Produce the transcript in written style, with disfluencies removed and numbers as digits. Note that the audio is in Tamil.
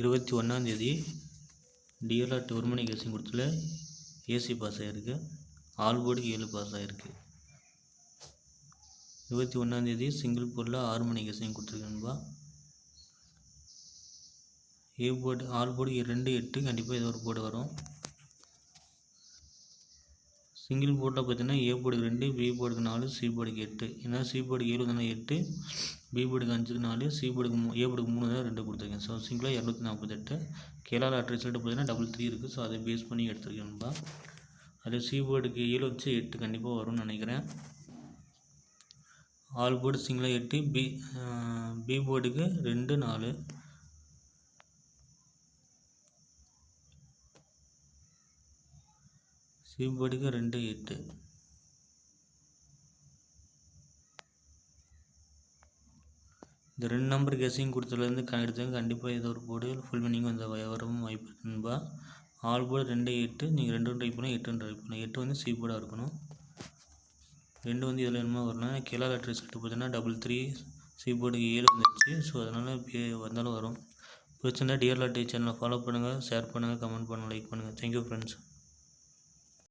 21 டிஎல்ஆர் 1 மணி கேசிங் கொடுத்துல ஏசி பாஸ் ஆகிருக்கு. ஆல் போர்டுக்கு 7 பாஸ் ஆகிருக்கு. 21 சிங்கிள் போர்டில் 6 மணி கேசிங் கொடுத்துருக்கேன்பா. ஏ போர்டு ஆல் போர்டு 2 8 கண்டிப்பாக ஏதோ ஒரு போர்டு வரும். சிங்கிள் போர்டில் பார்த்தீங்கன்னா ஏ போர்டுக்கு 2, பி போர்டுக்கு 4, சி போர்டுக்கு 8. ஏன்னா சி போர்டுக்கு 7 தானே 8, பி போர்டுக்கு 5 4, சி போர்டுக்கு ஏ போர்டுக்கு 3 தான் 2 கொடுத்துருக்கேன். ஸோ சிங்கிளாக 248. கேலார் ரிசல்ட்டு பார்த்தீங்கன்னா 3 இருக்குது. ஸோ அதை பேஸ் பண்ணி எடுத்துருக்கேன்பா. அது சி போர்டுக்கு 7 வச்சு 8 கண்டிப்பாக வரும்னு நினைக்கிறேன். ஆல் போர்டு சிங்கிளாக 8, பி போர்டுக்கு 2 4, சி போர்டுக்கு 2 8. இந்த 2 நம்பர் கெஸிங் கொடுத்ததுலேருந்து எடுத்தாங்க கண்டிப்பாக ஏதோ ஒரு போர்டு ஃபுல் பண்ணிங்க வந்து வரவும் வாய்ப்பு இருக்குன்பா. ஆல் போர்டு 2 8, நீங்கள் 2 ட்ரை பண்ணால் 8 ட்ரை பண்ணலாம். 8 வந்து சி போர்டாக இருக்கணும். 2 வந்து இதில் என்னமோ வரணும். கேலார் ரிசல்ட்டு பார்த்தீங்கன்னா 3 சி போர்டுக்கு 7 வந்துடுச்சு. ஸோ அதனால் வந்தாலும் வரும். பிடிச்சிருந்தா டிஆர்ஆர் சேனலை ஃபாலோ பண்ணுங்கள், ஷேர் பண்ணுங்கள், கமெண்ட் பண்ணுங்கள், லைக் பண்ணுங்கள். Thank you friends.